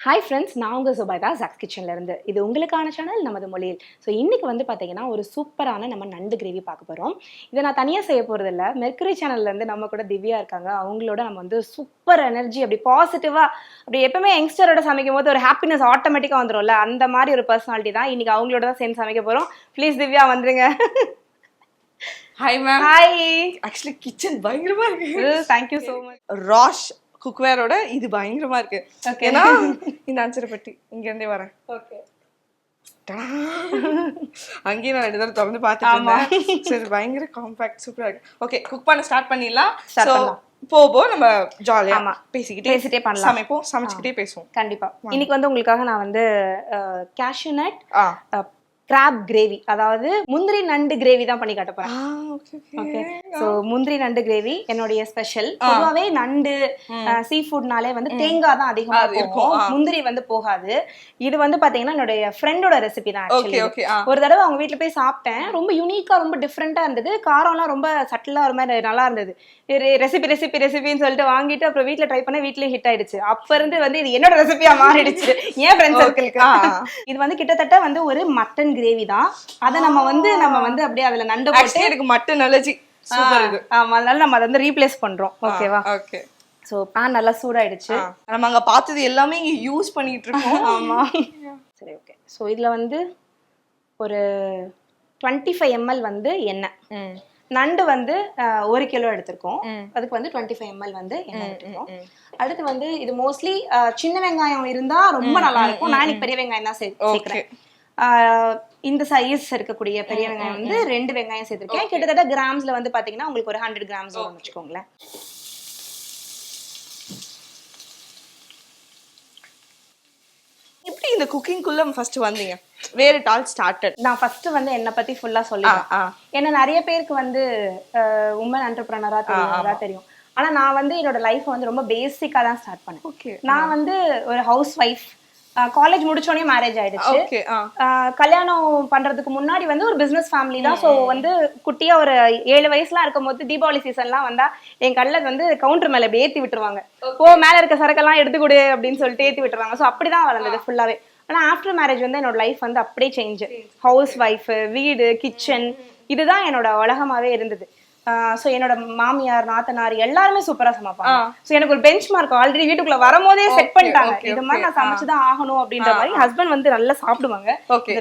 Hi friends, நான் உங்கள் Zubaida Jacks கிச்சன்லேருந்து. இது உங்களுக்கான சேனல் நமது மொழியில். ஸோ இன்றைக்கி வந்து பார்த்தீங்கன்னா ஒரு சூப்பரான நம்ம நண்டு கிரேவி பார்க்க போகிறோம். இதை நான் தனியாக செய்ய போகிறதில்ல, மெர்க்குரி சேனல்லேருந்து நம்ம கூட திவ்யா இருக்காங்க. அவங்களோட நம்ம வந்து சூப்பர் எனர்ஜி, அப்படி பாசிட்டிவாக, அப்படி எப்பவுமே யங்ஸ்டரோட சமைக்கும் போது ஒரு ஹாப்பினஸ் ஆட்டோமேட்டிக்காக வந்துடும்ல, அந்த மாதிரி ஒரு பர்சனாலிட்டி தான். இன்றைக்கி அவங்களோட தான் சேர்ந்து சமைக்க போகிறோம். ப்ளீஸ் திவ்யா வந்துருங்க. Hi ma'am. Hi. Actually kitchen பயங்கரமா இருக்கு. Thank you so much. ராஷ் குக்வேரோட இது பயங்கரமா இருக்கு. ஏன்னா இந்த அஞ்சரைப்பட்டி இங்க இருந்தே வரேன். ஓகே. அங்கேயும் நான் 2 தடவை திறந்து பார்த்துட்டு இருந்தேன். சரி, பயங்கர காம்பாக்ட் சூப்பரா இருக்கு. ஓகே, குக் பண்ண ஸ்டார்ட் பண்ணிடலாம். போபோ நம்ம ஜாலியா பேசிக்கிட்டே பண்ணலாம். சமைப்போம், சமைச்சுக்கிட்டே பேசுவோம். கண்டிப்பா. இன்னைக்கு வந்து உங்களுக்காக நான் வந்து கேஷ்யூ நட் கிராப் கிரேவி, அதாவது முந்திரி நண்டு கிரேவி தான் பண்ணி காட்ட போறேன். ஓகே. சோ முந்திரி நண்டு கிரேவி என்னுடைய ஸ்பெஷல். பொதுவாவே நண்டு சீ ஃபுட்னாலே வந்து தேங்காய் தான் அதிகமா இருக்கும், முந்திரி வந்து போகாது. இது வந்து பாத்தீங்கன்னா என்னுடைய ஃப்ரெண்டோட ரெசிபி தான். ஒரு தடவை அவங்க வீட்டுல போய் சாப்பிட்டேன். ரொம்ப யூனிக்கா, ரொம்ப டிஃப்ரெண்டா இருந்தது. காரம்லாம் ரொம்ப சட்டிலா ஒரு மாதிரி நல்லா இருந்தது. ரெசிபின்னு சொல்லிட்டு வாங்கிட்டு அப்புறம் வீட்டுல ட்ரை பண்ண, வீட்லயே ஹிட் ஆயிடுச்சு. அப்ப இருந்து வந்து இது என்னோட ரெசிபியா மாறிடுச்சு ஏன் ஃப்ரெண்ட் சர்க்கிளுக்கு. இது வந்து கிட்டத்தட்ட வந்து ஒரு மட்டன் கிரேவி தான். அத நம்ம வந்து அப்படியே அதுல நண்டு போட்டு, எனக்கு மட்டன் அலர்ஜி சூப்பர் இது. ஆமா, அதனால நம்ம அதை வந்து ரீப்ளேஸ் பண்றோம். ஓகேவா? ஓகே. சோ பேன் நல்லா சூடாயிடுச்சு. நம்ம அங்க பார்த்தது எல்லாமே இங்க யூஸ் பண்ணிட்டு இருக்கோம். ஆமா. சரி, ஓகே. சோ இதுல வந்து ஒரு 25 ml வந்து எண்ணெய். நண்டு வந்து 1 கிலோ எடுத்திருக்கோம். அதுக்கு வந்து 25 ml வந்து எண்ணெய் எடுத்துருக்கோம். அடுத்து வந்து இது மோஸ்ட்லி சின்ன வெங்காயம் இருந்தா ரொம்ப நல்லா இருக்கும். நான் இன்னைக்கு பெரிய வெங்காயம் தான் சேர்க்கிறேன். இந்த சைஸ் இருக்கக்கூடிய பெரிய வெங்காயம் வந்து 2 வெங்காயம் சேர்த்திருக்கேன். கிட்டத்தட்ட கிராம்ஸ்ல வந்து பாத்தீங்கன்னா உங்களுக்கு ஒரு 100 கிராம்ஸ் வரும் வச்சுக்கோங்களேன். எப்படி இந்த குக்கிங்குள்ள ஃபர்ஸ்ட் வந்தீங்க? வேர் இட் ஆல் ஸ்டார்டட்? நான் ஃபர்ஸ்ட் வந்து என்னை பத்தி ஃபுல்லா சொல்லிடுறேன். ஏன்னா நிறைய பேருக்கு வந்து உமன் என்டர்பிரனரா தெரியும். ஆனா நான் வந்து என்னோட லைஃப் வந்து ரொம்ப பேசிக்கா தான் ஸ்டார்ட் பண்ணேன். நான் வந்து ஒரு ஹவுஸ் ஒய்ஃப். காலேஜ் முடிச்சோடனே மேரேஜ் ஆயிடுச்சு. கல்யாணம் பண்றதுக்கு முன்னாடி வந்து ஒரு பிசினஸ் ஃபேமிலி தான். ஸோ வந்து குட்டியா ஒரு 7 வயசுலாம் இருக்கும் போது தீபாவளி சீசன்லாம் வந்தா என் கல்ல வந்து கவுண்டர் மேல அப்படி ஏத்தி விட்டுருவாங்க. மேல இருக்க சரக்கெல்லாம் எடுத்துக்கொடு அப்படின்னு சொல்லிட்டு ஏத்தி விட்டுருவாங்க. ஸோ அப்படிதான் வளர்ந்தது ஃபுல்லாவே. ஆனா ஆஃப்டர் மேரேஜ் வந்து என்னோட லைஃப் வந்து அப்படியே சேஞ்ச். ஹவுஸ் ஒய்ஃப், வீடு, கிச்சன், இதுதான் என்னோட உலகமாவே இருந்தது. ஸோ என்னோட மாமியார், நாத்தனார் எல்லாருமே சூப்பரா சமைப்பாங்க. ஸோ எனக்கு ஒரு பெஞ்ச் மார்க் ஆல்ரெடி வீட்டுக்குள்ள வரும்போதே செட் பண்ணிட்டாங்க. இது மாதிரி நான் சமைச்சுதான் ஆகணும் அப்படின்ற மாதிரி. ஹஸ்பண்ட் வந்து நல்லா சாப்பிடுவாங்க.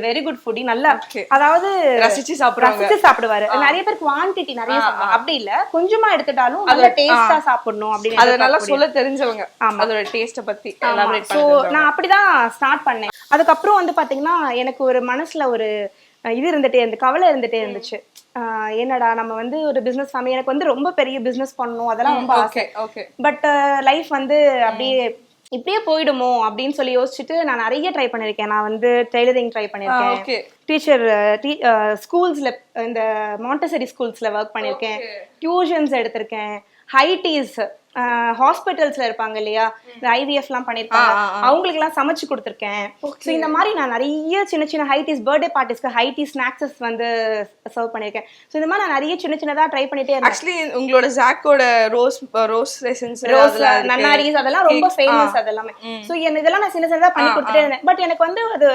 வெரி குட் ஃபுட், நல்லா, அதாவது ரசிச்சு சாப்பிடுவாரு. நிறைய பேர் குவான்டிட்டி நிறைய சாப்பிடுவாங்க. அப்படி இல்ல, கொஞ்சமா எடுத்துட்டாலும் நல்ல டேஸ்டா சாப்பிடணும் அப்படின்னு அதை நல்லா சொல்ல தெரிஞ்சவங்க. அதோட டேஸ்ட பத்தி ஸோ நான் அப்படிதான் ஸ்டார்ட் பண்ணேன். அதுக்கப்புறம் வந்து பாத்தீங்கன்னா எனக்கு ஒரு மனசுல ஒரு இது இருந்துட்டே இருந்து, கவலை இருந்துட்டே இருந்துச்சு. என்னடா நம்ம வந்து ஒரு பிசினஸ் ஃபேமிலி, எனக்கு வந்து ரொம்ப பெரிய பிசினஸ் பண்ணணும் அதெல்லாம் ரொம்ப ஆசை. பட் லைஃப் வந்து அப்படியே இப்படியே போயிடுமோ அப்படின்னு சொல்லி யோசிச்சுட்டு நான் நிறைய ட்ரை பண்ணிருக்கேன். நான் வந்து டெய்லரிங் ட்ரை பண்ணிருக்கேன். டீச்சர் ஸ்கூல்ஸ்ல, இந்த மாண்டசரி ஸ்கூல்ஸ்ல ஒர்க் பண்ணிருக்கேன். டியூஷன்ஸ் எடுத்திருக்கேன். ஹைடீஸ் ஹாஸ்பிட்டல்ஸ்ல இருப்பாங்க இல்லையா, இந்த IVF எல்லாம் பண்ணிருப்பாங்க, அவங்களுக்கு எல்லாம் சமைச்சு கொடுத்துருக்கேன். ஸோ இந்த மாதிரி நான் நிறைய சின்ன சின்ன ஹைடீஸ், பர்த்டே பார்ட்டிஸ்க்கு ஹைடீஸ் ஸ்நாக்ஸஸ் வந்து சர்வ் பண்ணிருக்கேன். ஸோ இந்த மாதிரி நான் நிறைய சின்ன சின்னதா ட்ரை பண்ணிட்டே இருக்கேன். ஆக்சுவலி உங்களோட ஜாக்கோட ரோஸ் எசன்ஸ், ரோஸ் நன்னாரிஸ் அதெல்லாம் ரொம்ப ஃபேமஸ். அதெல்லாமே ஸோ இதெல்லாம் நான் சின்ன சின்னதா பண்ணி கொடுத்துட்டே இருந்தேன். பட் எனக்கு வந்து அது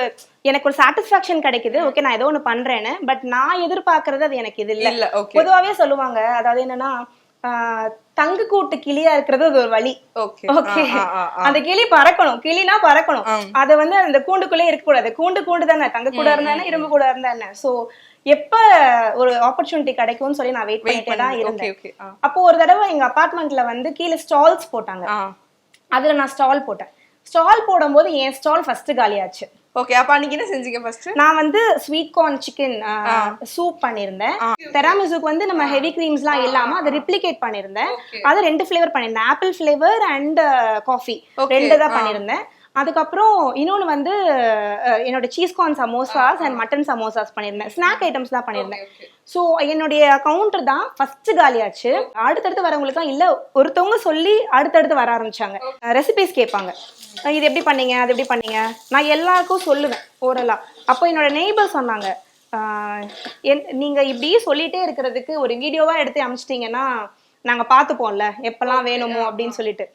எனக்கு ஒரு சாட்டிஸ்ஃபேக்ஷன் கிடைக்குது. ஓகே, நான் ஏதோ ஒன்று பண்றேன்னு. பட் நான் எதிர்பார்க்கறது அது எனக்கு இது இல்லை. பொதுவாவே சொல்லுவாங்க, அதாவது என்னன்னா தங்கு கூட்டு கிளியா இருக்கிறது அது ஒரு வழி. ஓகே, அந்த கிளி பறக்கணும், கிளினா பறக்கணும். அது வந்து அந்த கூண்டுக்குள்ளே இருக்க கூடாது. கூண்டு தானே, தங்க கூட இருந்தா இரும்பு கூட இருந்தா என்ன. சோ எப்ப ஒரு ஆப்பர்ச்சுனிட்டி கிடைக்கும்னு சொல்லி நான் வெயிட் பண்ணிட்டே தான் இருந்தேன். அப்போ ஒரு தடவை எங்க அபார்ட்மெண்ட்ல வந்து கீழே ஸ்டால்ஸ் போட்டாங்க. அதுல நான் ஸ்டால் போட்டேன். ஸ்டால் போடும்போது என் ஸ்டால் ஃபர்ஸ்ட் காலியாச்சு. ஓகே, அப்ப அன்னைக்கு என்ன செஞ்சீங்க? ஃபர்ஸ்ட் நான் வந்து ஸ்வீட் கார்ன் சிக்கன் சூப் பண்ணிருந்தேன். தெராமிசுக்கு வந்து நம்ம ஹெவி கிரீம்ஸ்லாம் இல்லாம அதை ரிப்ளிகேட் பண்ணிருந்தேன். அது 2 ஃபிளேவர் பண்ணிருந்தேன், ஆப்பிள் ஃபிளேவர் அண்ட் காஃபி, 2 தான் பண்ணிருந்தேன். அதுக்கப்புறம் இன்னொன்று வந்து என்னோட cheese corn samosas and mutton samosas பண்ணியிருந்தேன். ஸ்நாக் ஐட்டம்ஸ் தான் பண்ணியிருந்தேன். ஸோ என்னுடைய கவுண்டர் தான் ஃபர்ஸ்ட் காலியாச்சு. அடுத்தடுத்து வரவங்களுக்குலாம் இல்லை, ஒருத்தவங்க சொல்லி அடுத்தடுத்து வர ஆரம்பிச்சாங்க. ரெசிபிஸ் கேட்பாங்க, இது எப்படி பண்ணீங்க, அது எப்படி பண்ணீங்க. நான் எல்லாருக்கும் சொல்லுவேன் ஓரலா. அப்போ என்னோட நெய்பர் சொன்னாங்க, நீங்க இப்படி சொல்லிட்டே இருக்கிறதுக்கு ஒரு வீடியோவா எடுத்து அனுப்பிச்சிட்டீங்கன்னா நாங்க பார்த்துப்போம்ல எப்பெல்லாம் வேணுமோ அப்படின்னு சொல்லிட்டு.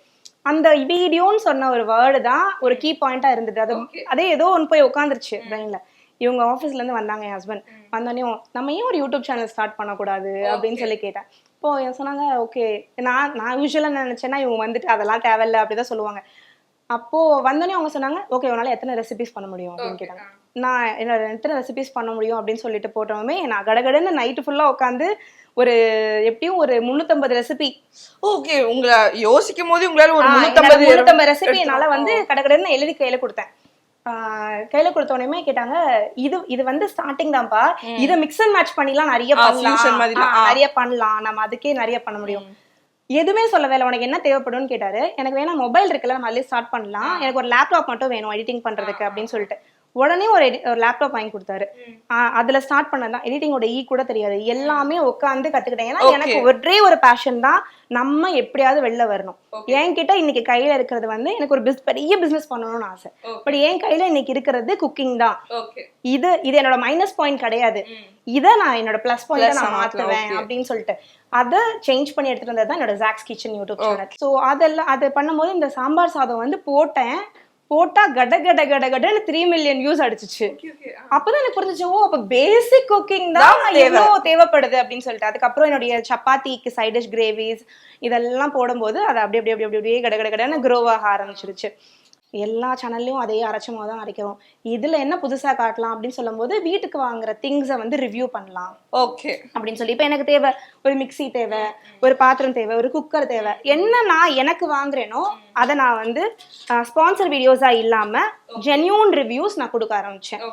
அந்த வீடியோன்னு சொன்ன ஒரு வேர்டு தான் ஒரு கீ பாயிண்டா இருந்தது. அது அதே ஏதோ ஒன்று போய் உட்காந்துருச்சு பிரெயின்ல. இவங்க ஆஃபீஸ்ல இருந்து வந்தாங்க என் ஹஸ்பண்ட். வந்தோடனே நம்ம ஏன் ஒரு யூடியூப் சேனல் ஸ்டார்ட் பண்ணக்கூடாது அப்படின்னு சொல்லி கேட்டேன். இப்போ சொன்னாங்க ஓகே. நான் யூஸ்வலாக நினைச்சேன்னா இவங்க வந்துட்டு அதெல்லாம் தேவையில்லை அப்படிதான் சொல்லுவாங்க. அப்போ வந்தோடனே அவங்க சொன்னாங்க ஓகே உன்னால எத்தனை ரெசிபிஸ் பண்ண முடியும் அப்படின்னு கேட்டாங்க. நான் என்னோட எத்தனை ரெசிபிஸ் பண்ண முடியும் அப்படின்னு சொல்லிட்டு போட்டோமே நான் கடகடன்னு நைட்டு ஃபுல்லா உட்காந்து ஒரு எப்படியும் ஒரு 350 ரெசிபி. ஓகே, உங்களை யோசிக்கும் போது உங்களால ஒரு 350 ரெசிபி என்னால வந்து கடகடன்னு எழுதி கையில கொடுத்தேன். கையில கொடுத்தோடனே கேட்டாங்க இது வந்து ஸ்டார்டிங் தான்ப்பா, இதை மிக்ஸ் அண்ட் மேட்ச் பண்ணிலாம் நிறைய பண்ணலாம், நம்ம அதுக்கே நிறைய பண்ண முடியும். எதுவுமே சொல்லவே இல்லை. உனக்கு என்ன தேவைப்படும்னு கேட்டாரு. எனக்கு வேணா மொபைல் இருக்குல்ல, நம்ம அதுலேயே ஸ்டார்ட் பண்ணலாம், எனக்கு ஒரு லேப்டாப் மட்டும் வேணும் எடிட்டிங் பண்றதுக்கு அப்படின்னு சொல்லிட்டு உடனே ஒரு லேப்டாப் வாங்கி கொடுத்தாரு. அதுல ஸ்டார்ட் பண்ணதான். எடிட்டிங்கோட கூட தெரியாது, எல்லாமே உட்காந்து கத்துக்கிட்டேன். ஏன்னா எனக்கு ஒரே ஒரு பேஷன் தான், நம்ம எப்படியாவது வெளில வரணும். என்கிட்ட இன்னைக்கு கையில இருக்கிறது வந்து எனக்கு ஒரு பெரிய பிசினஸ் பண்ணணும்னு ஆசை. பட் என் கையில இன்னைக்கு இருக்கிறது குக்கிங் தான். இது என்னோட மைனஸ் பாயிண்ட் கிடையாது, இதை நான் என்னோட பிளஸ் பாயிண்ட் நான் மாத்துவேன் அப்படின்னு சொல்லிட்டு அதை சேஞ்ச் பண்ணி எடுத்துட்டு வந்தது தான் என்னோட Jack's kitchen YouTube channel. So அதெல்லாம் அதை பண்ணும்போது இந்த சாம்பார் சாதம் வந்து போட்டா கடன்னு 3 மில்லியன் வியூஸ் அடிச்சிச்சு. அப்பதான் எனக்கு புரிஞ்சிச்சு, ஓ அப்ப பேசிக் குக்கிங் தான் எவ்வளவு தேவைப்படுது அப்படின்னு சொல்லிட்டு. அதுக்கப்புறம் என்னுடைய சப்பாத்திக்கு சைட் டிஷ் கிரேவிஸ் இதெல்லாம் போடும்போது அது அப்படியே கடன்னு க்ரோ ஆக ஆரம்பிச்சிருச்சு. எல்லா சேனல்லையும் அதே அரைச்சமா தான் அரைக்கிறோம். இதுல என்ன புதுசா காட்டலாம் அப்படின்னு சொல்லும் போது வீட்டுக்கு வாங்குற திங்ஸை வந்து ரிவ்யூ பண்ணலாம் ஓகே அப்படின்னு சொல்லி. இப்ப எனக்கு தேவை ஒரு மிக்சி தேவை, ஒரு பாத்திரம் தேவை, ஒரு குக்கர் தேவை, என்ன நான் எனக்கு வாங்குறேனோ அதை நான் வந்து ஸ்பான்சர் வீடியோஸா இல்லாம ஜென்யூன் ரிவ்யூஸ் நான் கொடுக்க ஆரம்பிச்சேன்.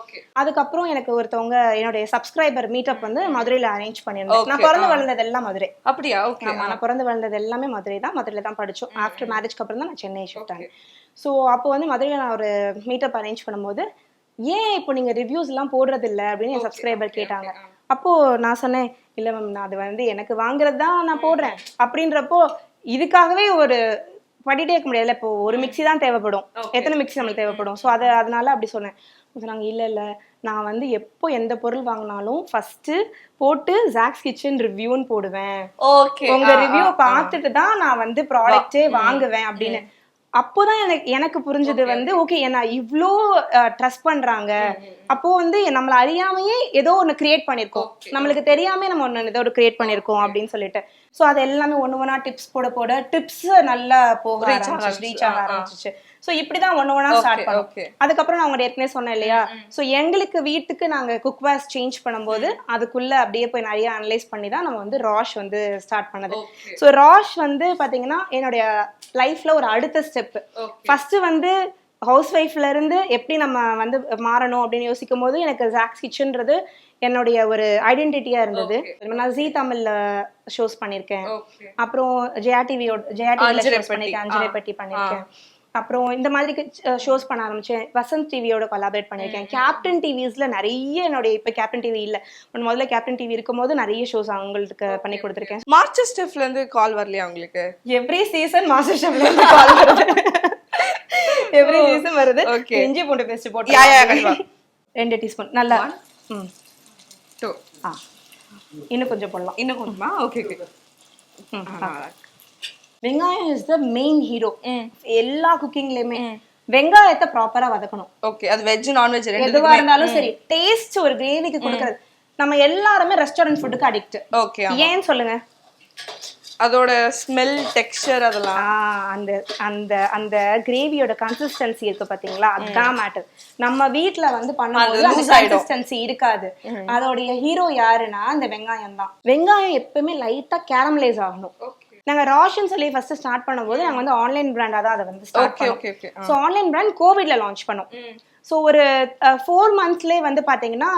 அதுக்கப்புறம் எனக்கு ஒருத்தவங்க என்னுடைய சப்ஸ்கிரைபர் மீட்டப் வந்து மதுரையில அரேஞ்ச் பண்ணிருந்தேன். நான் பிறந்து வளர்ந்தது எல்லாம் மதுரை. அப்படியா? ஓகே. நான் பிறந்து வளர்ந்தது எல்லாமே மதுரை தான். மதுரையில தான் படிச்சோம். ஆஃப்டர் மேரேஜ்க்கு அப்புறம் தான் நான் சென்னை ஷிஃப்ட் ஆனேன். ஸோ அப்போ வந்து மதுரையில் நான் ஒரு மீட்டப் அரேஞ்ச் பண்ணும்போது ஏன் இப்போ நீங்கள் ரிவ்யூஸ் எல்லாம் போடுறது இல்லை அப்படின்னு என் சப்ஸ்கிரைபர் கேட்டாங்க. அப்போது நான் சொன்னேன், இல்லை மேம் நான் அது வந்து எனக்கு வாங்குறது தான் நான் போடுறேன் அப்படின்றப்போ இதுக்காகவே ஒரு படிட்டே இருக்க முடியாதுல்ல. இப்போ ஒரு மிக்சி தான் தேவைப்படும், எத்தனை மிக்சி நம்மளுக்கு தேவைப்படும். ஸோ அதனால அப்படி சொன்னேன். சொன்னாங்க இல்லை நான் வந்து எப்போ எந்த பொருள் வாங்கினாலும் ஃபர்ஸ்ட் போட்டு ஜாக்ஸ் கிச்சன் ரிவ்யூன்னு போடுவேன், உங்க ரிவ்யூ பார்த்துட்டு தான் நான் வந்து ப்ராடக்டே வாங்குவேன் அப்படின்னு. அப்போதான் எனக்கு புரிஞ்சது வந்து ஓகே நான் இவ்ளோ ட்ரஸ்ட் பண்றாங்க. அப்போ வந்து நம்மள அறியாமையே ஏதோ ஒண்ணு கிரியேட் பண்ணிருக்கோம், நம்மளுக்கு தெரியாம நம்ம ஒண்ணு ஏதோ ஒரு கிரியேட் பண்ணிருக்கோம் அப்படின்னு சொல்லிட்டு. ஸோ அது எல்லாமே ஒண்ணா டிப்ஸ் போட டிப்ஸ் நல்லா போக ரீச் ஆக ஆரம்பிச்சிச்சு. ஸோ இப்படிதான் ஒண்ணா ஸ்டார்ட் பண்ணோம். அதுக்கப்புறம் நான் உங்க ஏற்கனவே சொன்னேன் இல்லையா, ஸோ எங்களுக்கு வீட்டுக்கு நாங்க குக்வேர்ஸ் சேஞ்ச் பண்ணும்போது அதுக்குள்ள அப்படியே போய் நிறைய அனலைஸ் பண்ணி தான் நம்ம வந்து ராஷ் வந்து ஸ்டார்ட் பண்ணது. ஸோ ராஷ் வந்து பாத்தீங்கன்னா என்னுடைய லைஃப்ல ஒரு அடுத்த ஸ்டெப். ஃபர்ஸ்ட் வந்து ஹவுஸ் ஒய்ஃப்ல இருந்து எப்படி நம்ம வந்து மாறணும் அப்படின்னு யோசிக்கும் போது எனக்கு ஜாக்ஸ் கிச்சன்றது என்னுடைய ஒரு ஐடென்டிட்டியா இருந்தது. நான் ஜீ தமிழ்ல ஷோஸ் பண்ணிருக்கேன், அப்புறம் ஜெயா டிவில ஷோஸ் பண்ணிருக்கேன், அஞ்சரை பட்டி பண்ணிருக்கேன், அப்புறம் இந்த மாதிரி ஷோஸ் பண்ண ஆரம்பிச்சேன். வசந்த் டிவியோட கொலாபரேட் பண்ணிருக்கேன். கேப்டன் டிவிஸ்ல நிறைய என்னுடைய இப்ப கேப்டன் டிவி இல்ல, முதல்ல கேப்டன் டிவி இருக்கும் போது நிறைய ஷோஸ் அவங்களுக்கு பண்ணி கொடுத்துருக்கேன். மாஸ்டர் ஸ்டெஃப்ல இருந்து கால் வரலையா உங்களுக்கு? எவ்ரி சீசன் மாஸ்டர் ஸ்டெஃப்ல இருந்து கால் வருது. எவ்ரி சீசன் வருது. இஞ்சி பூண்டு பேஸ்ட் போட்டு 2 டீஸ்பூன் நல்லா. இன்னும் கொஞ்சம் போடலாம். இன்னும் கொஞ்சமா? ஓகே. வெங்காயம் இஸ் த மெயின் ஹீரோ எல்லா குக்கிங்லயுமே. வெங்காயத்தை ப்ராப்பரா வதக்கணும். ஓகே, அது வெஜ் நான்வெஜ் எதுவா இருந்தாலும் சரி, டேஸ்ட் ஒரு கிரேவிக்கு கொடுக்கறது. நம்ம எல்லாருமே ரெஸ்டாரண்ட் ஃபுட்டுக்கு அடிக்ட். ஓகே, ஏன் சொல்லுங்க? அதோட ஸ்மெல், டெக்ஸ்சர், அதெல்லாம் அந்த அந்த அந்த கிரேவியோட கன்சிஸ்டன்சி இருக்கு பாத்தீங்களா, அதுதான் மேட்டர். நம்ம வீட்ல வந்து பண்ணும்போது அந்த கன்சிஸ்டன்சி இருக்காது. அதோடைய ஹீரோ யாருன்னா அந்த வெங்காயம் தான். வெங்காயம் எப்பவுமே லைட்டா கேரமலைஸ் ஆகணும். நாங்க ராஷன் சொல்லி ஃபர்ஸ்ட் ஸ்டார்ட் பண்ணும்போது நாங்க வந்து ஆன்லைன் பிராண்டா தான் அதை வந்து ஸ்டார்ட் பண்ணோம். ஸோ ஆன்லைன் பிராண்ட் கோவிட்ல லான்ச் பண்ணோம். ஸோ ஒரு 4 monthsலேயே வந்து பாத்தீங்கன்னா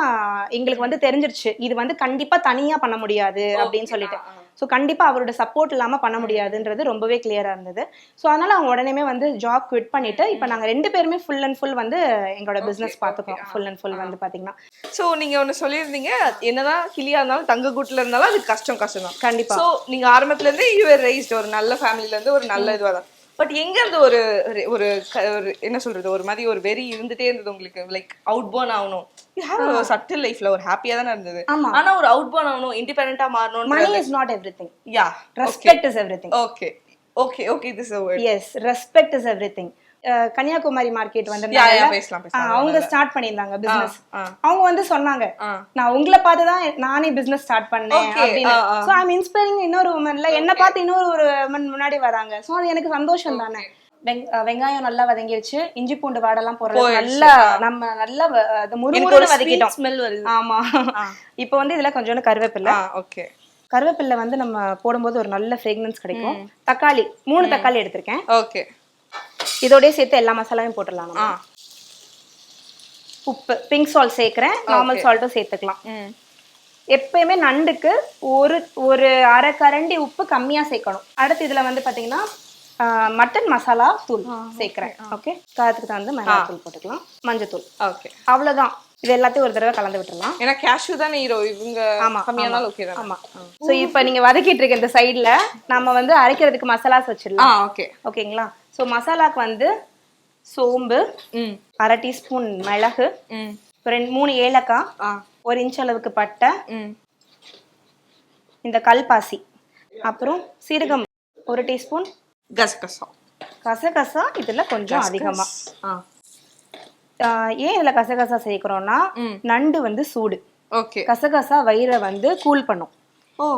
எங்களுக்கு வந்து தெரிஞ்சிருச்சு இது வந்து கண்டிப்பா தனியா பண்ண முடியாது அப்படின்னு சொல்லிட்டு. ஸோ கண்டிப்பா அவரோட சப்போர்ட் இல்லாம பண்ண முடியாதுன்றது ரொம்பவே கிளியரா இருந்தது. ஸோ அதனால அவங்க உடனே வந்து ஜாப் குவிட் பண்ணிட்டு இப்போ நாங்க 2 பேருமே ஃபுல் அண்ட் ஃபுல் வந்து எங்களோட பிசினஸ் பாத்துக்கோம். ஃபுல் அண்ட் ஃபுல் வந்து பாத்தீங்கன்னா. ஸோ நீங்க ஒன்று சொல்லியிருந்தீங்க, என்னதான் கிளியா இருந்தாலும் தங்க கூட்டுல இருந்தாலும் அது கஷ்டம் தான் கண்டிப்பா. ஸோ நீங்க ஆரம்பத்துல இருந்து யூ ஆர் ரைஸ்ட் ஒரு நல்ல ஃபேமிலில இருந்து ஒரு நல்ல இதுவா தான். பட் எங்க இருந்து ஒரு ஒரு என்ன சொல்றது, ஒரு மாதிரி ஒரு வெறி இருந்துட்டே இருந்தது உங்களுக்கு? லைக் அவுட் போர்ன் ஆகணும், யூ ஹேவ் a subtle லைஃப்ல ஒரு ஹாப்பியா தான இருந்தது. ஆனா ஒரு அவுட் போர்ன் ஆகணும், இண்டிபெண்டன்ட்டா மாறணும். Money is not everything. Yeah, respect is everything. Okay, okay okay this is a word. Yes respect is everything. Kanyakumari market வந்து பேசலாம் அவங்க ஸ்டார்ட் பண்ணியிருந்தாங்க பிசினஸ். அவங்க வந்து சொன்னாங்க நான் உங்களை பார்த்து தான் நானே பிசினஸ் ஸ்டார்ட் பண்ணேன் அப்படின்னு. ஸோ ஐ எம் இன்ஸ்பைரிங் இன்னொரு உமன்ல என்ன பார்த்து இன்னொரு ஒரு உமன் முன்னாடி வராங்க. ஸோ அது எனக்கு சந்தோஷம் தானே. வெங்காயம் நல்லா வதங்கிடுச்சு, இஞ்சி பூண்டு வாடெல்லாம் போடுறது நல்லா நம்ம நல்லா முறுமுறு வதக்கிட்டோம். ஸ்மெல் வருது. ஆமா. இப்போ வந்து இதுல கொஞ்சோண்டு கருவேப்பிலை. ஓகே. கருவேப்பிலை வந்து நம்ம போடும்போது ஒரு நல்ல ஃப்ரேக்ரன்ஸ் கிடைக்கும். தக்காளி 3 தக்காளி எடுத்திருக்கேன். ஓகே. இதோடய சேர்த்து எல்லா மசாலாவையும் போட்டுடலாம். உப்பு பிங்க் சால்ட் சேர்க்கிறேன், நார்மல் சால்ட்டும் சேர்த்துக்கலாம். எப்பயுமே நண்டுக்கு ஒரு அரை கரண்டி உப்பு கம்மியா சேர்க்கணும். அடுத்து இதுல வந்து பாத்தீங்கன்னா மட்டன் மசாலா தூள் சேர்க்கிறேன். ஓகே. காரத்துக்கு தான் வந்து மிளகாய் தூள் போட்டுக்கலாம், மஞ்சத்தூள். ஓகே. அவ்வளவுதான். இது எல்லாத்தையும் ஒரு தடவை கலந்து விட்டுறலாம். ஏன்னா கேஷ்யூ தானே ஹீரோ இவங்க. கம்மியானாலும் ஓகே தான். ஆமா. சோ இப்போ நீங்க வதக்கிட்டு இருக்க இந்த சைடுல நம்ம வந்து அரைக்கிறதுக்கு மசாலாஸ் வச்சிடலாம். ஓகே. ஓகேங்களா? சோ மசாலாக்கு வந்து சோம்பு, 1/2 டீஸ்பூன் மிளகு, 3 ஏலக்காய், 1 இன்ச் அளவுக்கு பட்டை, இந்த கல்பாசி, அப்புறம் சீரகம் 1 டீஸ்பூன், கசகசா இதுல கொஞ்சம் அதிகமா. ஏன் இதுல கசகசா சேர்க்கிறோம்னா நண்டு வந்து சூடு. ஓகே. கசகசா வயிறை வந்து கூல் பண்ணும்.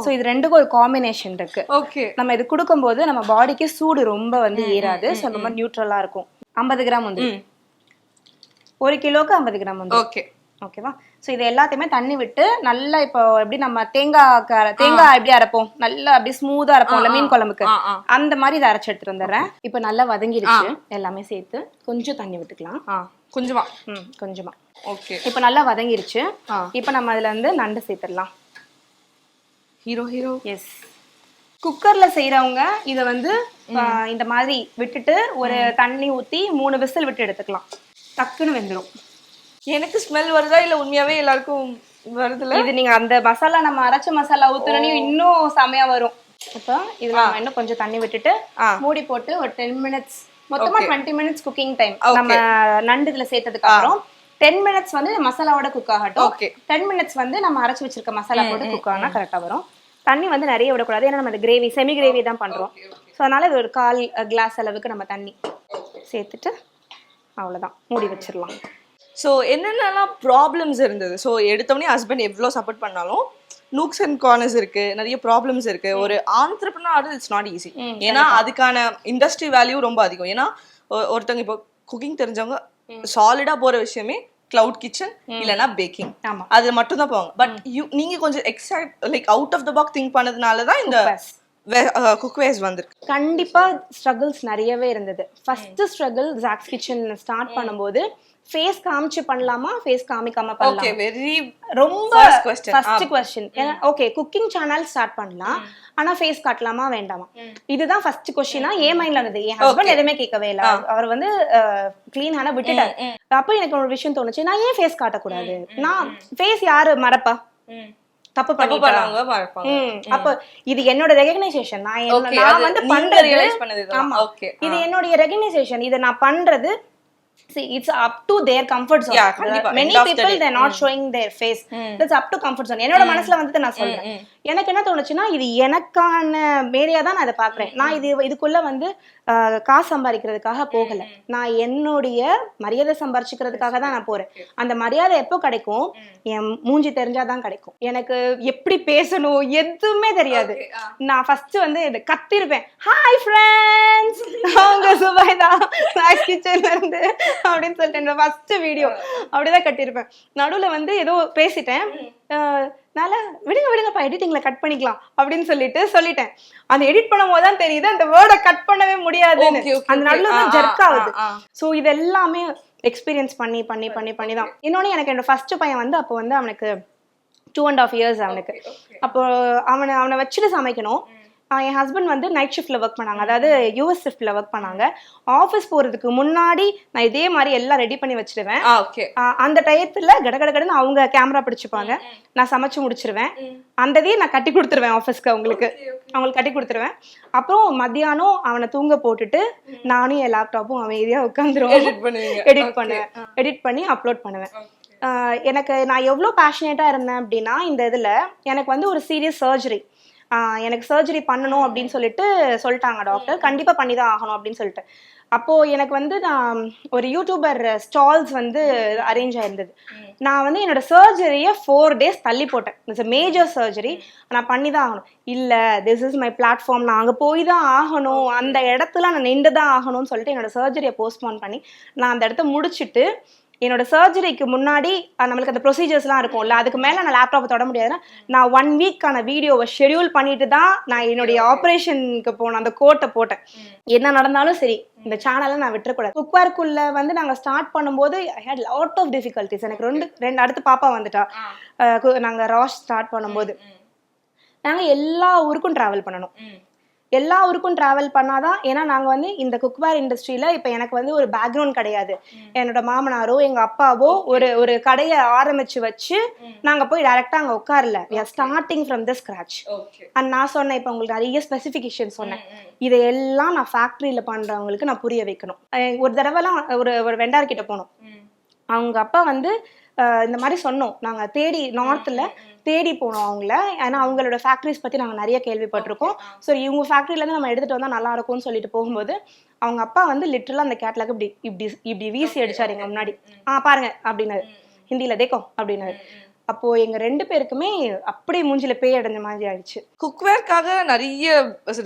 சோ இது ரெண்டுக்கும் ஒரு காம்பினேஷன் இருக்கு. ஓகே. நம்ம இது கொடுக்கும்போது நம்ம பாடிக்கு சூடு ரொம்ப வந்து ஏறாது. சோ ரொம்ப நியூட்ரலா இருக்கும். 50 கிராம் வந்து 1 கிலோக்கு 50 கிராம் வந்து. ஓகே. ஓகேவா? சோ இது எல்லாத்தையுமே தண்ணி விட்டு நல்லா இப்போ எப்படி நம்ம தேங்காய் எப்படி அரைப்போம், நல்லா அப்படியே ஸ்மூதா அரைப்போம்ல மீன் குழம்புக்கு, அந்த மாதிரி இதை அரைச்சு எடுத்துட்டு வந்துடுறேன். இப்போ நல்லா வதங்கிடுச்சு. எல்லாமே சேர்த்து கொஞ்சம் தண்ணி விட்டுக்கலாம். கொஞ்சமா. கொஞ்சமா. ஓகே. இப்போ நல்லா வதங்கிருச்சு. இப்போ நம்ம அதுல வந்து நண்டு சேர்த்துடலாம். ஹீரோ. எஸ். குக்கர்ல செய்யறவங்க இத வந்து இந்த மாதிரி விட்டுட்டு ஒரு தண்ணி ஊத்தி 3 விசில் விட்டு எடுத்துக்கலாம். டக்குன்னு வெந்துடும். எனக்கு ஸ்மெல் வருதா இல்ல உண்மையாவே எல்லாருக்கும் வருதுல? இது நீங்க அந்த மசாலா நம்ம அரைச்ச மசாலா ஊத்துனோம் இன்னும் செமையா வரும். இப்போ இதுல நம்ம இன்னும் கொஞ்சம் தண்ணி விட்டுட்டு மூடி போட்டு ஒரு 10 மினிட்ஸ், மொத்தமா 20 மினிட்ஸ் குக்கிங் டைம். நம்ம நண்டு இதுல சேர்த்ததுக்கு அப்புறம் 10 மினிட்ஸ் வந்து மசாலாவோட குக் ஆகட்டும். 10 மினிட்ஸ் வந்து நம்ம அரைச்சு வச்சிருக்க மசாலா போட்டு குக் ஆனா கரெக்டா வரும். தண்ணி வந்து நிறைய விடக்கூடாது, ஏன்னா நம்ம அந்த கிரேவி செமி கிரேவி தான் பண்றோம். ஸோ அதனால இது ஒரு 1/4 கிளாஸ் அளவுக்கு நம்ம தண்ணி சேர்த்துட்டு அவ்வளோதான் மூடி வச்சிடலாம். ஸோ என்னென்னலாம் ப்ராப்ளம்ஸ் இருந்தது? ஸோ எடுத்தோடனே ஹஸ்பண்ட் எவ்வளோ சப்போர்ட் பண்ணாலும் நூக்ஸ் அண்ட் கார்னர்ஸ் இருக்கு, நிறைய ப்ராப்ளம்ஸ் இருக்கு. ஒரு ஆண்டர்பிரினர் இட்ஸ் நாட் ஈஸி. ஏன்னா அதுக்கான இண்டஸ்ட்ரி வேல்யூ ரொம்ப அதிகம். ஏன்னா ஒருத்தவங்க இப்போ குக்கிங் தெரிஞ்சவங்க சாலிடா போற விஷயமே கிளவுட் கிச்சன் இல்லனா பேக்கிங், அது மட்டும் தான் போவாங்க. பட் நீங்க கொஞ்சம் exact like out of the box think பண்ணதுனால தான் இந்த குக்வேஸ் வந்திருக்கு. கண்டிப்பா ஸ்ட்ரகிள்ஸ் நிறையவே இருந்தது. First struggle Jack's kitchen start பண்ணும்போது ஃபேஸ் காமிச்சு பண்ணலாமா ஃபேஸ் காமிக்காம பண்ணலாமா? ஓகே, வெரி ரொம்ப first question. Okay cooking channel start பண்ணலாம், ஆனா ஃபேஸ் காட்டலாமா வேண்டாமா, இதுதான் ஃபர்ஸ்ட் क्वेश्चனா என் மைண்ட்ல இருந்தது. என் ஹஸ்பண்ட் எதுவுமே கேட்கவே இல்ல, அவர் வந்து க்ளீன் ஹேண்டா விட்டுட்டாரு. அப்போ எனக்கு ஒரு விஷயம் தோணுச்சு, நான் ஏன் ஃபேஸ் காட்டக்கூடாது? நான் ஃபேஸ் யாரு மறப்பா? தப்பு பண்ணுவாங்க மறப்பாங்க. அப்ப இது என்னோட ரெகக்னைசேஷன். நான் வந்து பண்றது. ஆமா, இது என்னோட ரெகக்னைசேஷன். இத நான் பண்றது see it's up to their comfort zone. Many people they're not showing their face. That's up to comfort zone. என்னோட மனசுல வந்து நான் சொல்றேன், எனக்கு என்ன தோணுச்சுன்னா இது எனக்கான மேரியா தான் நான் இதை பாக்குறேன். நான் இதுக்குள்ள வந்து காசு சம்பாதிக்கிறதுக்காக போகல, நான் என்னுடைய மரியாதை சம்பாதிச்சுக்கிறதுக்காக தான் நான் போறேன். அந்த மரியாதை எப்போ கிடைக்கும்? என் மூஞ்சி தெரிஞ்சாதான் கிடைக்கும். எனக்கு எப்படி பேசணும் எதுவுமே தெரியாது. நான் ஃபர்ஸ்ட் வந்து கத்திருப்பேன், ஹாய் ஃப்ரெண்ட்ஸ் அவங்க சுபைதா ஜாக்ஸ் கிச்சன்ல இருந்து அப்படின்னு சொல்லிட்டு ஃபர்ஸ்ட் வீடியோ அப்படிதான் கட்டியிருப்பேன். நடுவுல வந்து ஏதோ பேசிட்டேன், விடுங்கப்பா எடிட்டிங்ல கட் பண்ணிக்கலாம் அப்படின்னு சொல்லிட்டேன். அந்த எடிட் பண்ணும் போதுதான் தெரியுது அந்த வேர்டை கட் பண்ணவே முடியாதுன்னு. அந்த நடுவுல தான் ஜர்க் ஆகுது. சோ இது எல்லாமே எக்ஸ்பீரியன்ஸ் பண்ணி தான். இன்னொன்னு எனக்கு என்னோட ஃபர்ஸ்ட் பையன் வந்து அப்போ வந்து அவனுக்கு 2.5 years அவனுக்கு. அப்போ அவனை வச்சுட்டு சமைக்கணும். என் ஹஸ்பண்ட் வந்து நைட் ஷிஃப்ட்ல ஒர்க் பண்ணாங்க, அதாவது யூஎஸ் ஷிஃப்ட்ல ஒர்க் பண்ணாங்க. ஆஃபீஸ் போறதுக்கு முன்னாடி நான் இதே மாதிரி எல்லாம் ரெடி பண்ணி வச்சிருவேன். அந்த டயத்துல கடகடன்னு அவங்க கேமரா பிடிச்சுப்பாங்க, நான் சமைச்சு முடிச்சிருவேன். அந்ததையும் நான் கட்டி கொடுத்துருவேன் ஆஃபீஸ்க்கு, அவங்களுக்கு கட்டி கொடுத்துருவேன். அப்புறம் மத்தியானம் அவனை தூங்க போட்டுட்டு நானும் என் லேப்டாப்பும் அமைதியா உட்காந்துருவேன், எடிட் பண்ணி அப்லோட் பண்ணுவேன். எனக்கு நான் எவ்வளோ பேஷனேட்டா இருந்தேன் அப்படின்னா, இந்த இதுல எனக்கு வந்து ஒரு சீரியஸ் சர்ஜரி. எனக்கு சர்ஜரி பண்ணணும் அப்படின்னு சொல்லிட்டாங்க டாக்டர், கண்டிப்பா பண்ணிதான் ஆகணும் அப்படின்னு சொல்லிட்டு. அப்போ எனக்கு வந்து நான் ஒரு யூடியூபர் ஸ்டால்ஸ் வந்து அரேஞ்ச் ஆயிருந்தது. நான் வந்து என்னோட சர்ஜரியை 4 days தள்ளி போட்டேன். இட்ஸ் மேஜர் சர்ஜரி, நான் பண்ணி தான் ஆகணும். இல்லை, திஸ் இஸ் மை பிளாட்ஃபார்ம், நான் அங்கே போய் தான் ஆகணும், அந்த இடத்துல நான் நின்று தான் ஆகணும்னு சொல்லிட்டு என்னோட சர்ஜரியை போஸ்ட்போன் பண்ணி நான் அந்த இடத்த முடிச்சுட்டு என்னோட சர்ஜரிக்கு முன்னாடி நம்மளுக்கு அந்த ப்ரொசீஜர்ஸ்லாம் இருக்கும்ல, அதுக்கு மேலே நான் லேப்டாப்பை தொட முடியாதுன்னா நான் 1 வீக்கான வீடியோவை ஷெடியூல் பண்ணிட்டு தான் நான் என்னுடைய ஆப்ரேஷனுக்கு போனேன். அந்த கோட்டை போட்டேன். என்ன நடந்தாலும் சரி இந்த சேனலை நான் விட்டுறக்கூடாது. குக்வேர்க்குள்ள வந்து நாங்கள் ஸ்டார்ட் பண்ணும்போது ஐ ஹேட் லாட் ஆஃப் டிஃபிகல்ட்டிஸ். எனக்கு ரெண்டு அடுத்து பாப்பா வந்துட்டா. நாங்கள் ராஷ் ஸ்டார்ட் பண்ணும்போது நாங்கள் எல்லா ஊருக்கும் ட்ராவல் பண்ணணும். எல்லா ஊருக்கும் ட்ராவல் பண்ணாதான், ஏன்னா நாங்கள் வந்து இந்த குக்வேர் இண்டஸ்ட்ரியில இப்போ எனக்கு வந்து ஒரு பேக்ரவுண்ட் கிடையாது. என்னோட மாமனாரோ எங்க அப்பாவோ ஒரு கடையை ஆரம்பிச்சு வச்சு நாங்கள் போய் டைரக்டா அங்கே உட்காரல. we are starting from the scratch. And நான் சொன்னேன், இப்போ உங்களுக்கு நிறைய ஸ்பெசிஃபிகேஷன் சொன்னேன், இதையெல்லாம் நான் ஃபேக்ட்ரியில பண்றவங்களுக்கு நான் புரிய வைக்கணும். ஒரு தடவைலாம் ஒரு வெண்டார் கிட்ட போனோம். அவங்க அப்பா வந்து இந்த மாதிரி சொன்னோம், நாங்கள் தேடி நார்த்தில் தேடி போனோம் அவங்கள. ஏன்னா அவங்களோட ஃபேக்ட்ரிஸ் பற்றி நாங்கள் நிறைய கேள்விப்பட்டிருக்கோம். ஸோ இவங்க ஃபேக்ட்ரியிலேருந்து நம்ம எடுத்துகிட்டு வந்தால் நல்லா இருக்கும்னு சொல்லிட்டு போகும்போது அவங்க அப்பா வந்து லிட்டரலாக அந்த கேட்லாக் இப்படி வீசி அடிச்சார் எங்கள் முன்னாடி. பாருங்க அப்படின்னாரு, ஹிந்தியில் தேக்கோ அப்படின்னாரு. அப்போ எங்க 2 பேருக்குமே அப்படியே மூஞ்சில பேய் அடைஞ்ச மாதிரி ஆயிடுச்சு. குக்வேர்க்காக நிறைய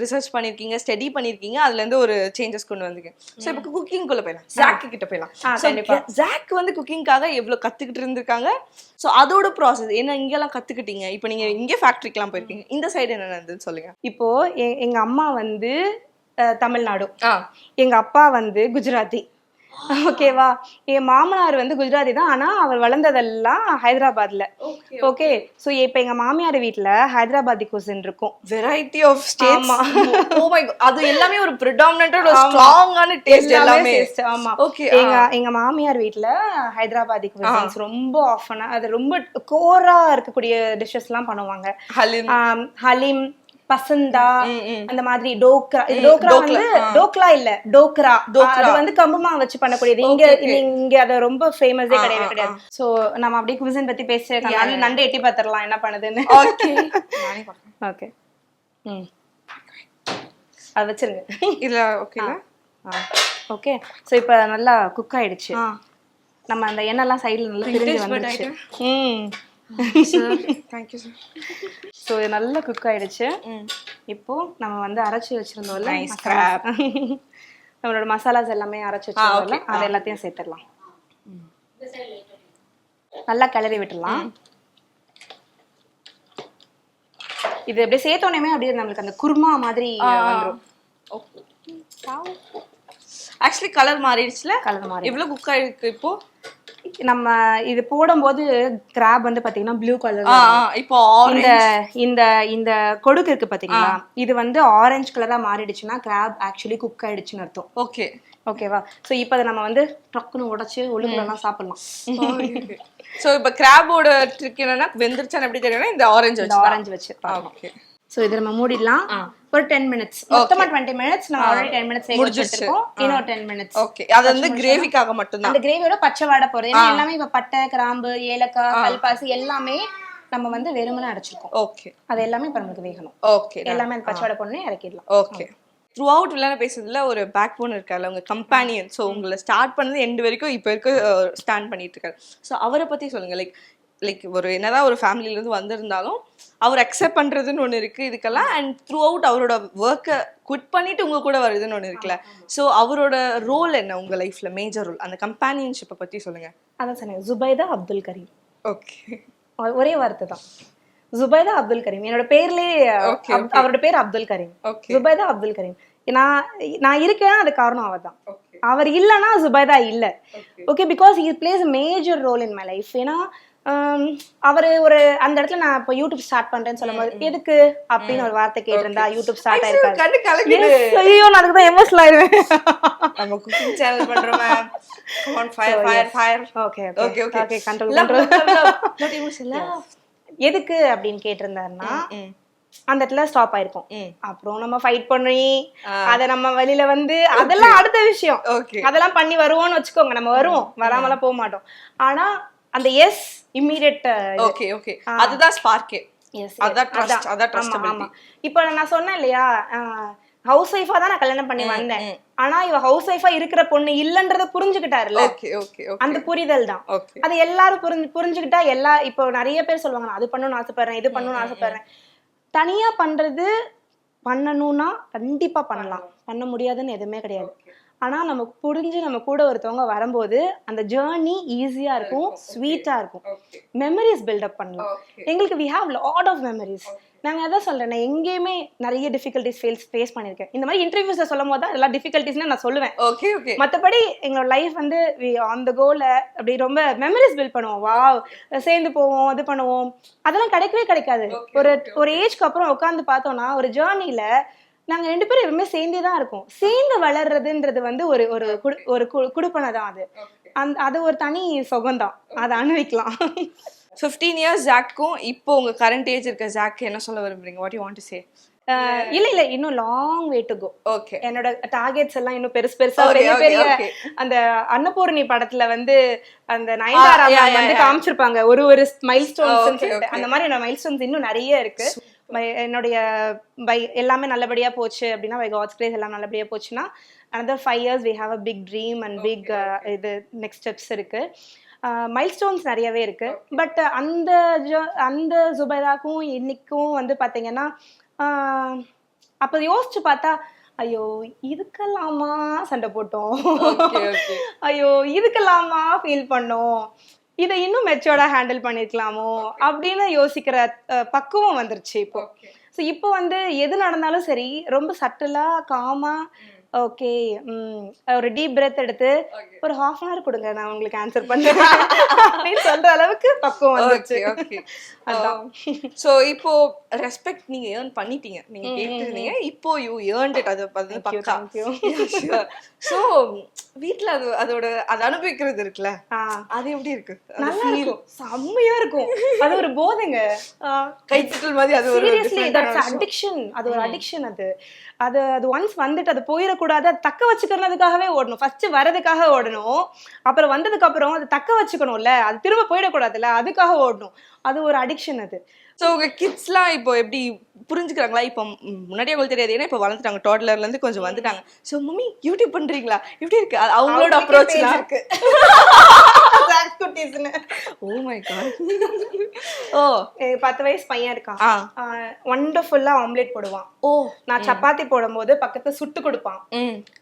ரிசர்ச் பண்ணிருக்கீங்க, ஸ்டடி பண்ணிருக்கீங்க, அதுல இருந்து ஒரு சேஞ்சஸ் கொண்டு வந்தீங்க. சோ இப்போ குக்கிங்குள்ள போயிடலாம், ஜாக் கிட்ட போயிடலாம். ஜாக் வந்து குக்கிங்காக எவ்வளவு கத்துக்கிட்டு இருந்திருக்காங்க, சோ அதோட ப்ராசஸ் என்ன, இங்கெல்லாம் கத்துக்கிட்டீங்க, இப்போ நீங்க இங்கே ஃபேக்டரிக்கெல்லாம் போயிருக்கீங்க, இந்த சைடு என்ன நடந்ததுன்னு சொல்லுங்க. இப்போ எங்க அம்மா வந்து தமிழ்நாடு, எங்க அப்பா வந்து குஜராத்தி. ஓகேவா, என் மாமனார் வந்து குஜராத்தி தான், ஆனா அவர் வளர்ந்ததெல்லாம் ஹைதராபாத்ல. ஓகே, சோ இப்ப எங்க மாமியார் வீட்ல ஹைதராபாதி குசின் இருக்கும், variety of states. Oh my god, அது எல்லாமே ஒரு பிரெடாமினன்ட்டா ஒரு ஸ்ட்ராங்கான டேஸ்ட் எல்லாமே. ஆமா, ஓகே. எங்க மாமியார் வீட்ல ஹைதராபாதி குசின்ஸ் ரொம்ப ஆஃபனா, அது ரொம்ப கோரா இருக்கக்கூடிய டிஷ்ஷஸ்லாம் பண்ணுவாங்க. ஹலீம், பசந்தா, அந்த மாதிரி டோக்ரா. டோக்ரா வந்து டோக்லா இல்ல, டோக்ரா. அது வந்து கம்புமா வச்சு பண்ணக்கூடியது. இங்க அது ரொம்ப ஃபேமஸே கிடையாது. சோ நம்ம அப்படியே குவிசன் பத்தி பேசுறதுனால நண்டு எட்டி பாத்திரலாம் என்ன பண்ணுதுன்னு. ஓகே ஓகே, அது வச்சிருங்க இல்ல. Okay okay. சோ இப்போ நல்லா குக் ஆயிடுச்சு. நம்ம அந்த எண்ணெய்லாம் சைடுல நல்லா பிரிஞ்சு வந்துருச்சு. Thank you sir. ஸோ இது நல்லா குக் ஆயிடுச்சு. இப்போ நம்ம வந்து அரைச்சி வச்சிருந்தோம்ல நம்மளோட மசாலாஸ் எல்லாமே அரைச்சி வச்சிருந்தோம்ல, அது எல்லாத்தையும் சேர்த்துடலாம். நல்லா கிளறி விட்டுடலாம். இது அப்படியே சேர்த்தோன்னே அப்படியே நம்மளுக்கு அந்த குருமா மாதிரி வந்துடும். ஆக்சுவலி கலர் மாறிடுச்சுல, கலர் மாறி எவ்வளவு குக் ஆயிருக்கு. இப்போ நம்ம இது போடும்போது கிராப் வந்து பாத்தீங்கன்னா ப்ளூ கலர். இப்போ இந்த இந்த கொடுக்கு இருக்கு பாத்தீங்களா, இது வந்து ஆரஞ்சு கலரா மாறிடுச்சுன்னா கிராப் ஆக்சுவலி குக் ஆயிடுச்சுன்னு அர்த்தம். ஓகே ஓகேவா. சோ இப்போ அதை நம்ம வந்து டக்குன்னு உடைச்சு ஒழுங்குலாம் சாப்பிடலாம். சோ இப்போ கிராபோட ட்ரிக் என்னன்னா, வெந்துருச்சான்னு எப்படி தெரியும்னா இந்த ஆரஞ்சு வச்சு. ஓகே. சோ இத நம்ம மூடிடலாம். ஒரு 10 minutes, மொத்தமா 20 minutes. நம்ம ஆல்ரெடி 10 minutes முடிச்சிருக்கோம். இன்னும் 10 minutes. ஓகே, அது வந்து கிரேவிக்காக மட்டும் தான். அந்த கிரேவியோட பச்சை வாடை போறது. ஏன்னா எல்லாமே இப்ப பட்டை, கிராம்பு, ஏலக்காய், கல்பாசி எல்லாமே நம்ம வந்து வெறுமனே அரைச்சிருக்கோம். ஓகே, அது எல்லாமே இப்ப நமக்கு வேகணும். ஓகே, எல்லாமே அந்த பச்சை வாடை போடனே இறக்கிடலாம். ஓகே. த்ரூ அவுட் விளையாட பேசுறதுல ஒரு பேக் போன் இருக்காரு, உங்க கம்பேனியன். ஸோ உங்களை ஸ்டார்ட் பண்ணது எண்டு வரைக்கும் இப்போ இருக்க ஸ்டாண்ட் பண்ணிட்டு இருக்காரு. ஸோ அவரை பத்தி சொல்லுங்க. லைக் ஒரு என்னதான் ஒரு ஃபேமிலியிலேருந்து வந்திருந்தாலும் அவர் அக்செப்ட் பண்ணுறதுன்னு ஒன்று இருக்குது இதுக்கெல்லாம். அண்ட் த்ரூ அவுட் அவரோட ஒர்க்கை குவிட் பண்ணிட்டு உங்க கூட வருதுன்னு ஒன்று இருக்குல்ல. ஸோ அவரோட ரோல் என்ன உங்க லைஃப்ல, மேஜர் ரோல், அந்த கம்பேனியன்ஷிப்பை பற்றி சொல்லுங்க. அதான் சொன்னேன், ஜுபைதா அப்துல் கரீம். ஓகே, ஒரே வார்த்தை தான், ஜுபைதா அப்துல் கரீம். என்னோட பேர்லயே அவரோட பேர் அப்துல் கரீம். ஜுபைதா அப்துல் கரீம். நான் இருக்கேன்னா அது காரணம் அவர் தான். அவர் இல்லைன்னா ஜுபைதா இல்ல. Okay, because he plays a major role in my life. ஏன்னா அவரு ஒரு அந்த இடத்துல நான் இப்போ யூடியூப் ஸ்டார்ட் பண்றேன்னு சொல்லும் போது எதுக்கு அப்படின்னு ஒரு வார்த்தை கேட்டிருந்தா யூடியூப் ஸ்டார்ட் ஆயிருக்காரு. ஐயோ, நான் அதுக்கு தான் எமோஷனல் ஆயிடுவேன். நம்ம குக்கிங் சேனல் பண்றோம் ma'am. Come on, fire. Okay okay okay okay, control emotional. எதுக்கு அப்படின்னு கேட்டிருந்தாருன்னா அந்த இடத்துல ஸ்டாப் ஆயிருக்கும். அப்புறம் நம்ம ஃபைட் பண்ணி அத நம்ம வெளியில வந்து அதெல்லாம் அடுத்த விஷயம். அதெல்லாம் பண்ணி வருவோம்னு வச்சுக்கோங்க, நம்ம வருவோம், வராமலாம் போக மாட்டோம். ஆனா அந்த எஸ் இம்மீடியட். ஓகே ஓகே, அதுதான் ஸ்பார்க்கே. அதான் ட்ரஸ்ட், அதான் ட்ரஸ்டபிலிட்டி. இப்போ நான் சொன்னேன் இல்லையா, ஹவுஸ் ஒய்ஃபா தான் நான் கல்யாணம் பண்ணி வந்தேன், ஆனா இவ ஹவுஸ் ஒய்ஃபா இருக்கிற பொண்ணு இல்லன்றத புரிஞ்சுக்கிட்டாருல, அந்த புரிதல் தான். அது எல்லாரும் புரிஞ்சுக்கிட்டா இப்போ நிறைய பேர் சொல்லுவாங்க அது பண்ணணும்னு ஆசைப்படுறேன், இது பண்ணணும்னு ஆசைப்படுறேன். தனியா பண்றது பண்ணணும்னா கண்டிப்பா பண்ணலாம், பண்ண முடியாதுன்னு எதுவுமே கிடையாது. ஆனா நமக்கு புரிஞ்சு நம்ம கூட ஒருத்தவங்க வரும்போது அந்த ஜேர்னி ஈஸியா இருக்கும், ஸ்வீட்டா இருக்கும், மெமரிஸ் பில்டப் பண்ணலாம். எங்களுக்கு we have lot of memories. நாங்கள் அதான் சொல்றேன், நான் எங்கேயுமே நிறைய டிஃபிகல்டிஸ் ஃபேஸ் பண்ணியிருக்கேன். இந்த மாதிரி இன்டர்வியூஸ்ல சொல்லும் போது தான் எல்லா டிஃபிகல்டிஸ்னு நான் சொல்லுவேன். மற்றபடி எங்களோட லைஃப் வந்து அந்த கோல அப்படி ரொம்ப மெமரிஸ் பில்ட் பண்ணுவோம். வா சேர்ந்து போவோம், இது பண்ணுவோம், அதெல்லாம் கிடைக்கவே கிடைக்காது. ஒரு ஏஜ்க்கு அப்புறம் உட்காந்து பார்த்தோம்னா ஒரு ஜேர்னில நாங்க 2 பேரும் எப்பவுமே சேர்ந்தே தான் இருக்கோம். சேர்ந்து வளர்றதுன்றது வந்து ஒரு குடுப்பனை தான். அது ஒரு தனி சுகம்தான், அதை அனுபவிக்கலாம். 15 years ஜாக்கும் இப்போ உங்க கரண்ட் ஏஜ் இருக்க ஜாக் என்ன சொல்ல விரும்புறீங்க? What you want to say? இல்ல இன்னும் லாங் வே டு கோ. என்னோட டார்கெட்ஸ் எல்லாம் இன்னும் பெருசா பெரிய அந்த அன்னபூர்ணி படத்துல வந்து அந்த நயன்தாரா வந்து காமிச்சிருப்பாங்க ஒரு மைல்ஸ்டோன்ஸ். அந்த மாதிரி மைல்ஸ்டோன்ஸ் இன்னும் நிறைய இருக்கு. என்னுடைய எல்லாமே நல்லபடியா போச்சு அப்படின்னா, பை காட்ஸ் கிரேஸ் எல்லாம் நல்லபடியா போச்சுன்னா another 5 years we have a big dream and big இது நெக்ஸ்ட் ஸ்டெப்ஸ் இருக்கு. மைல்ஸ்டோன்ஸ் நிறையவே இருக்கு. பட் அந்த ஜுபைதாக்கும் இன்னைக்கும் வந்து பாத்தீங்கன்னா அப்ப யோசிச்சு பார்த்தா, ஐயோ இதுக்கெல்லாமா சண்டை போட்டோம், ஐயோ இதுக்கெல்லாமா ஃபீல் பண்ணோம், இதை இன்னும் மெச்சோர்டா ஹேண்டில் பண்ணிருக்கலாமோ அப்படின்னு யோசிக்கிற பக்குவம் வந்துருச்சு இப்போ. ஸோ இப்போ வந்து எது நடந்தாலும் சரி ரொம்ப சட்டிலா காமா, ஓகே ஒரு டீப் பிரெத் எடுத்து ஒரு ½ hour கொடுங்க, நான் உங்களுக்கு ஆன்சர் பண்றேன் அப்படின்னு சொல்ற அளவுக்கு பக்குவம் வந்துச்சு. அதான். சோ இப்போ ரெஸ்பெக்ட் நீங்க ஏர்ன் பண்ணிட்டீங்க, நீங்க கேட்டிருந்தீங்க, இப்போ யூ ஏர்ன்ட் இட். அது பக்கா. சோ வீட்ல அதோட அது அனுபவிக்கிறது இருக்குல்ல, அது எப்படி இருக்கு? நல்லா இருக்கும், செம்மையா இருக்கும். அது ஒரு போதைங்க, கைத்தட்டல் மாதிரி. அது ஒரு அடிக்ஷன், அது ஒரு அடிக்ஷன். அது ஒன்ஸ் வந்துட்டு அது போயிடக்கூடாது, அது தக்க வச்சுக்கிறதுக்காகவே ஓடணும். ஃபர்ஸ்ட் வரதுக்காக ஓடணும், அப்புறம் வந்ததுக்கு அப்புறம் அது தக்க வச்சுக்கணும்ல, அது திரும்ப போயிடக்கூடாதுல்ல, அதுக்காக ஓடணும். அது ஒரு அடிக்ஷன் அது. ஸோ உங்க கிட்ஸ்லாம் இப்போ எப்படி புரிஞ்சுக்கிறாங்களா? இப்போ முன்னாடியே உங்களுக்கு தெரியாது, ஏன்னா இப்போ வளர்ந்துட்டாங்க, டோட்லர்ல இருந்து கொஞ்சம் வந்துட்டாங்க. ஸோ மம்மி யூடியூப் பண்றீங்களா, எப்படி இருக்கு அவங்களோட அப்ரோச்லாம் இருக்கு? ஓ மை காட். ஓ 10 வயசு பையன் இருக்கான், வண்டர்ஃபுல்லா ஆம்லேட் போடுவான். ஓ நான் சப்பாத்தி போடும்போது பக்கத்துல சுட்டு கொடுப்பான்.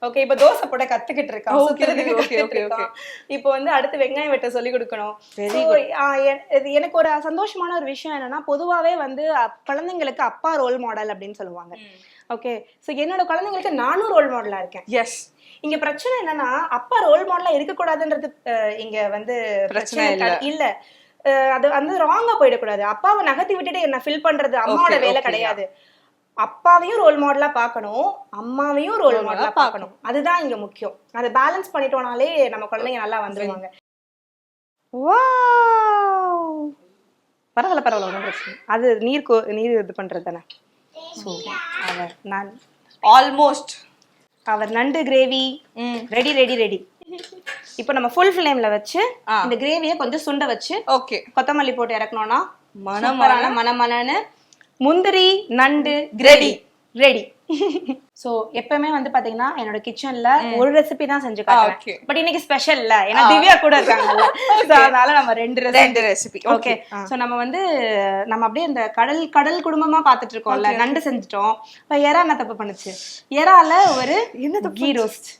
ஓகே இப்போ தோசை போட கத்துக்கிட்டு இருக்கான். இப்போ வந்து அடுத்து வெங்காயம் வெட்ட சொல்லி கொடுக்கணும். எனக்கு ஒரு சந்தோஷமான ஒரு விஷயம் என்னன்னா, பொதுவாவே வந்து குழந்தைங்களுக்கு அப்பா ரோல் மாடல் அப்படின்னு சொல்லுவாங்க. ஓகே ஸோ என்னோட குழந்தைங்களுக்கு நானும் ரோல் மாடலா இருக்கேன். எஸ். இங்க பிரச்சனை என்னன்னா, அப்பா ரோல் மாடலா இருக்கக்கூடாதுன்றது இங்க வந்து பிரச்சனை இல்ல. அது வந்து ராங்கா போயிடக்கூடாது. அப்பாவை நகர்த்தி விட்டுட்டு என்ன ஃபில் பண்றது அம்மாவோட வேலை கிடையாது. அப்பாவையும் ரோல் மாடலா பார்க்கணும், அம்மாவையும் ரோல் மாடலா பார்க்கணும். அதுதான் இங்க முக்கியம். அதை பேலன்ஸ் பண்ணிட்டோம்னாலே நம்ம குழந்தைங்க நல்லா வந்துருவாங்க. பரவாயில்ல, அது நீர் இது பண்றது தானே. நான் ஆல்மோஸ்ட் அவர் நண்டு கிரேவி ரெடி. இப்போ நம்ம ஃபுல் ஃப்ளேம்ல வச்சு இந்த கிரேவியை கொஞ்சம் சுண்ட வச்சு கொத்தமல்லி போட்டு இறக்கணும்னா மணமணன்னு முந்திரி நண்டு கிரேவி ரெடி. சோ எப்பவுமே வந்து பாத்தீங்கன்னா என்னோட கிச்சன்ல ஒரு ரெசிபி தான் செஞ்சு காட்டுறேன். பட் இன்னைக்கு ஸ்பெஷல் இல்ல, ஏன்னா திவ்யா கூட இருக்காங்கல்ல, அதனால நம்ம ரெண்டு ரெசிபி. ஓகே சோ நம்ம அப்படியே இந்த கடல் குடும்பமா பாத்துட்டு இருக்கோம்ல, நண்டு செஞ்சுட்டோம். இப்ப எறா என்ன தப்பு பண்ணுச்சு, எறால ஒரு கீ ரோஸ்ட்.